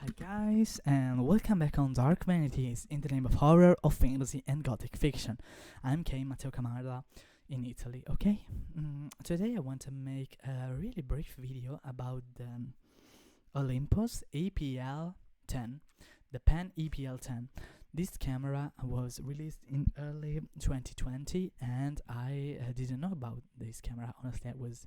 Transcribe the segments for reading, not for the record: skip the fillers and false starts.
Hi guys, and welcome back on Dark Vanities in the name of horror, of fantasy, and gothic fiction. I'm Matteo Camarda in Italy, okay? Today I want to make a really brief video about the Olympus EPL10, the PEN EPL10. This camera was released in early 2020 and I didn't know about this camera. Honestly, I was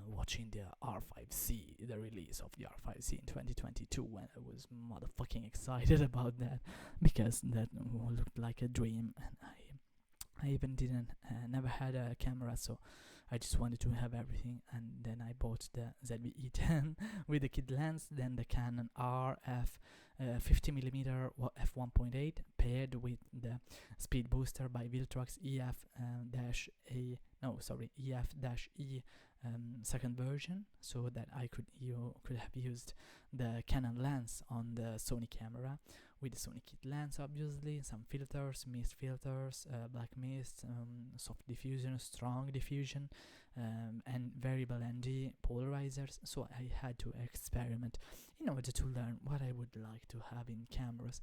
watching the R5C, the release of the R5C in 2022, when I was motherfucking excited about that because that looked like a dream, and I even didn't never had a camera, so I just wanted to have everything. And then I bought the ZV-E10 with the kit lens, then the Canon RF 50mm f1.8 paired with the speed booster by Viltrox EF-E second version, so that I could have used the Canon lens on the Sony camera with the Sony kit lens, obviously, some filters, mist filters, black mist, soft diffusion, strong diffusion, and variable ND polarizers. So I had to experiment in order to learn what I would like to have in cameras.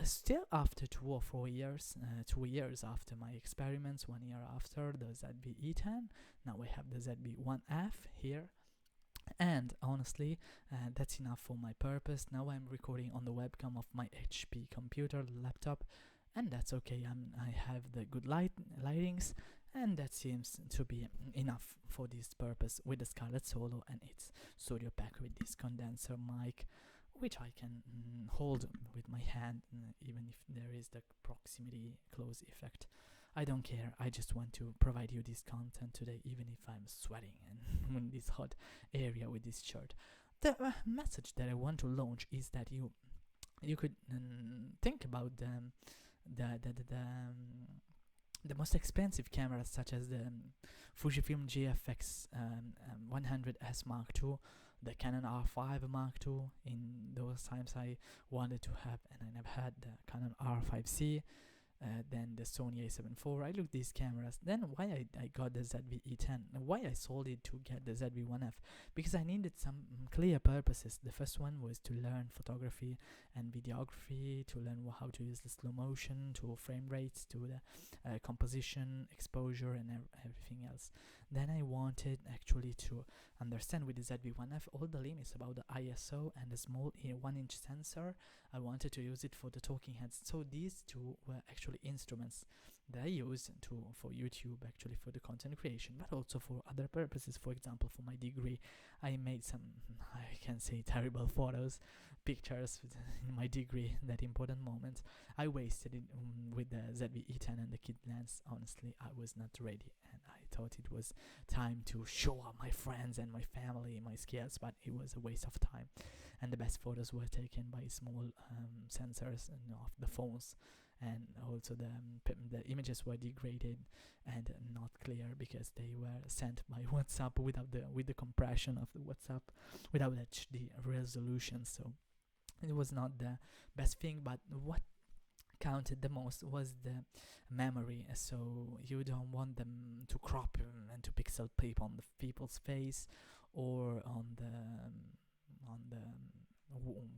Still after 2 or 4 years, 2 years after my experiments, 1 year after the ZV-E10, now I have the ZV-1F here. And honestly, that's enough for my purpose. Now I'm recording on the webcam of my HP computer laptop, and that's okay. I have the good lightings, and that seems to be enough for this purpose with the Scarlett Solo and its studio pack with this condenser mic, which I can hold with my hand, even if there is the proximity close effect. I don't care, I just want to provide you this content today, even if I'm sweating and in this hot area with this shirt. The message that I want to launch is that you could think about the most expensive cameras, such as the Fujifilm GFX 100S Mark II, the Canon R5 Mark II. In those times I wanted to have, and I never had, the Canon R5C, then the Sony a7 IV. I looked these cameras. Then why I got the ZV-E10, and why I sold it to get the ZV-1F, because I needed some clear purposes. The first one was to learn photography and videography, to learn how to use the slow motion, to frame rates, to the composition, exposure, and everything else. Then I wanted actually to understand with the ZV-1F all the limits about the ISO and the small 1-inch sensor. I wanted to use it for the talking heads. So these two were actually instruments that I used for YouTube, actually, for the content creation, but also for other purposes. For example, for my degree, I made some, I can say, terrible pictures in my degree, that important moment. I wasted it with the ZV-E10 and the kit lens. Honestly, I was not ready, and I thought it was time to show up my friends and my family my skills, but it was a waste of time. And the best photos were taken by small sensors of the phones, and also the images were degraded and not clear because they were sent by WhatsApp with the compression of the WhatsApp, without HD resolution. So it was not the best thing, but what counted the most was the memory. So you don't want them to crop and to pixel peep on the people's face or on the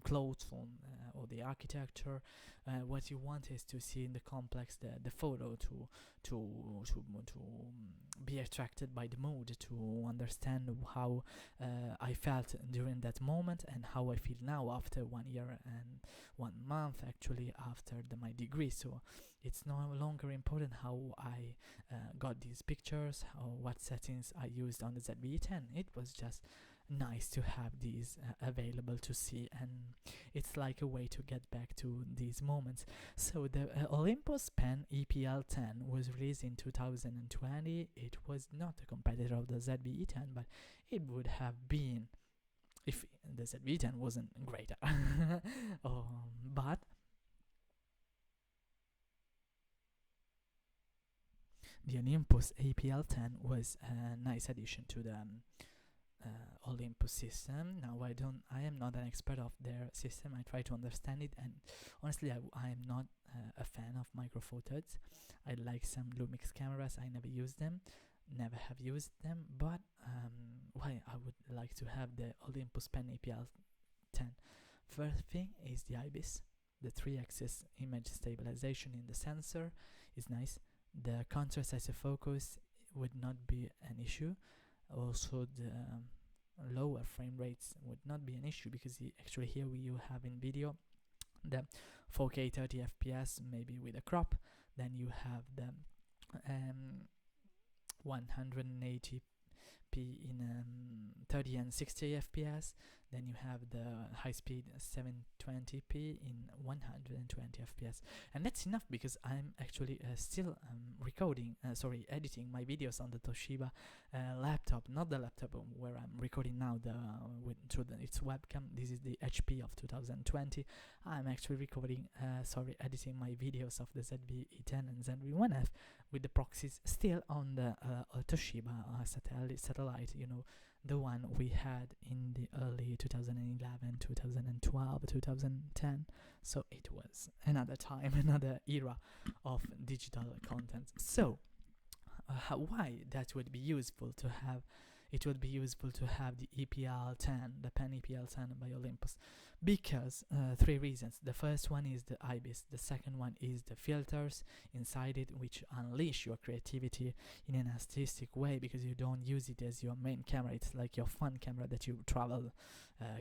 clothes or the architecture. What you want is to see in the complex the photo, to be attracted by the mood, to understand how I felt during that moment and how I feel now after 1 year and 1 month, actually, after my degree. So it's no longer important how I got these pictures or what settings I used on the ZV-E10. It was just nice to have these available to see, and it's like a way to get back to these moments. So the Olympus PEN EPL10 was released in 2020. It was not a competitor of the ZV-E10, but it would have been if the ZV-E10 wasn't greater. But the Olympus EPL10 was a nice addition to the Olympus system. Now I am not an expert of their system. I try to understand it, and honestly I am not a fan of micro four thirds. I like some Lumix cameras. I never have used them, but why I would like to have the Olympus PEN EPL10 First thing is the IBIS. The 3-axis image stabilization in the sensor is nice. The contrast isofocus would not be an issue. Also the lower frame rates would not be an issue, because actually here you have in video the 4K 30 FPS maybe with a crop. Then you have the 180p in 30 and 60 FPS. Then you have the high speed 720p in 120 FPS, and that's enough because I'm actually still editing my videos on the Toshiba laptop, not the laptop where I'm recording now through its webcam. This is the HP of 2020. I'm actually editing my videos of the ZV-E10 and ZV-1F with the proxies still on the Toshiba satellite, you know, the one we had in the early 2011, 2012, 2010. So it was another time, another era of digital content. So why that would be useful to have? It would be useful to have the EPL10, the PEN EPL10 by Olympus, because 3 reasons. The first one is the IBIS. The second one is the filters inside it, which unleash your creativity in an artistic way, because you don't use it as your main camera. It's like your fun camera that you travel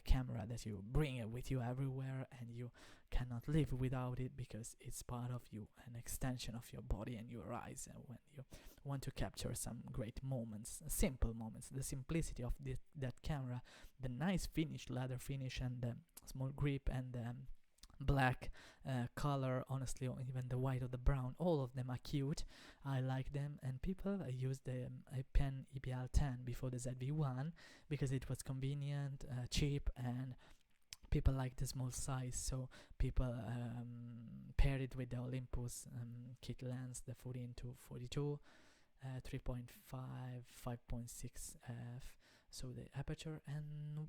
camera that you bring with you everywhere, and you cannot live without it because it's part of you, an extension of your body and your eyes. And when you want to capture some great moments, simple moments, the simplicity of that camera, the nice finish, leather finish, and the small grip, and the black color, honestly, or even the white or the brown, all of them are cute. I like them, and people use the PEN EPL10 before the ZV-1 because it was convenient, cheap, and people like the small size, so people paired it with the Olympus kit lens, the 14-42, 3.5, 5.6 f, so the aperture. And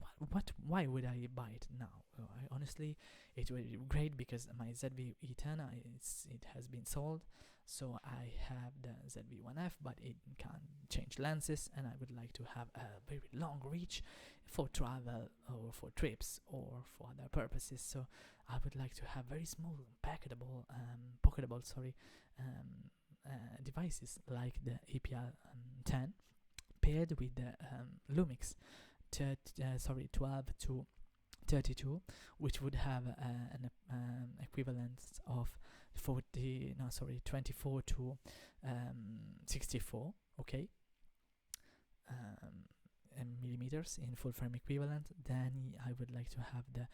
why would I buy it now? Honestly, it would be great because my ZV-E10 it has been sold, so I have the ZV-1F, but it can't change lenses, and I would like to have a very long reach for travel or for trips or for other purposes. So I would like to have very small pocketable devices like the EPL10 paired with the Lumix 12 to 32, which would have an equivalence of 24 to 64, okay, millimeters in full frame equivalent. Then I would like to have the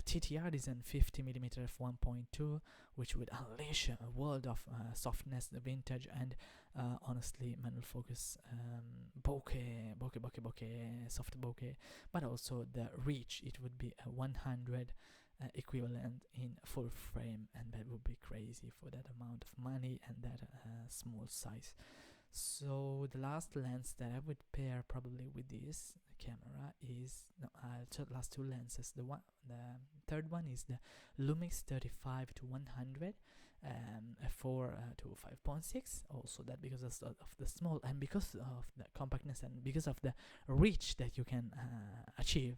TTR design 50mm f1.2, which would unleash a world of softness, the vintage, and honestly manual focus, bokeh, soft bokeh, but also the reach. It would be a 100 equivalent in full frame, and that would be crazy for that amount of money and that small size. So the last lens that I would pair probably with this camera is last 2 lenses. The third one is the Lumix 35 to 100, 4 to 5.6. Also that because of the small, and because of the compactness, and because of the reach that you can achieve.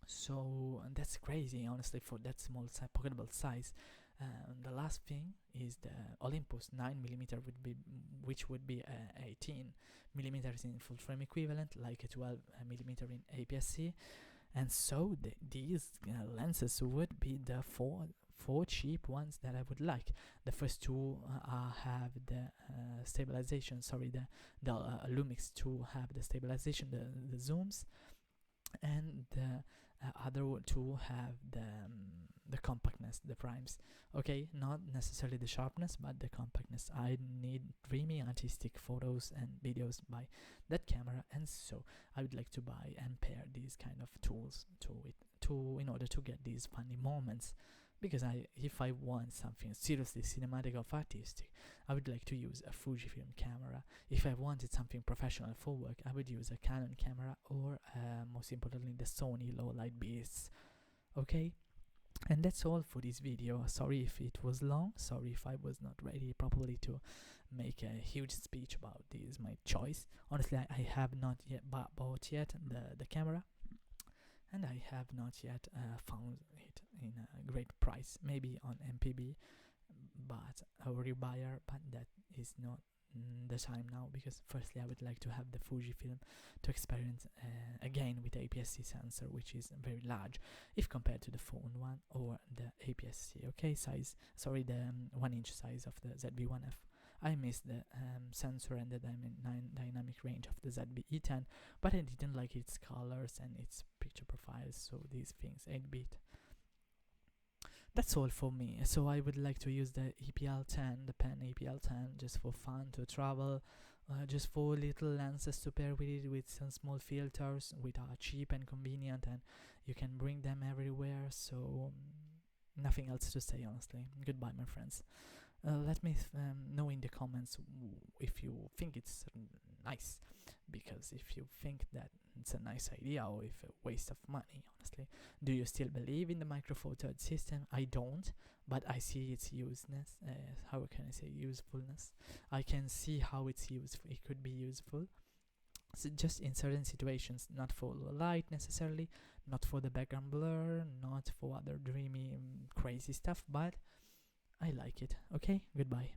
So that's crazy, honestly, for that small pocketable size. The last thing is the Olympus 9mm which would be 18mm in full frame equivalent, like a 12mm in APS-C, and so these lenses would be the four cheap ones that I would like. The first 2 have the stabilization. The Lumix 2 have the stabilization, the zooms, and the other 2 have the compactness, the primes. Okay, not necessarily the sharpness, but the compactness. I need dreamy artistic photos and videos by that camera, and so I would like to buy and pair these kind of tools to it in order to get these funny moments. Because if I want something seriously cinematic or artistic, I would like to use a Fujifilm camera. If I wanted something professional for work, I would use a Canon camera, or most importantly the Sony low light beasts. Okay, and that's all for this video. Sorry if it was long, sorry if I was not ready properly to make a huge speech about this, my choice. Honestly, I have not yet bought yet the camera, and I have not yet found it in a great price, maybe on MPB, but a rebuyer, but that is not the time now, because firstly I would like to have the Fujifilm to experience again with the APS-C sensor, which is very large if compared to the phone one or the APS-C, okay, size, sorry, the 1-inch size of the ZV-1F. I miss the sensor and the dynamic range of the ZV-E10, but I didn't like its colors and its picture profiles, so these things 8-bit. That's all for me. So I would like to use the EPL10, the PEN EPL10, just for fun, to travel, just for little lenses to pair with it, with some small filters, which are cheap and convenient, and you can bring them everywhere. So nothing else to say, honestly. Goodbye, my friends. Let me know in the comments if you think it's nice, because if you think that it's a nice idea or if a waste of money, honestly. Do you still believe in the micro four third system? I don't, but I see its useness. How can I say usefulness? I can see how it's useful. It could be useful. So just in certain situations, not for low light necessarily, not for the background blur, not for other dreamy, crazy stuff, but I like it. Okay, goodbye.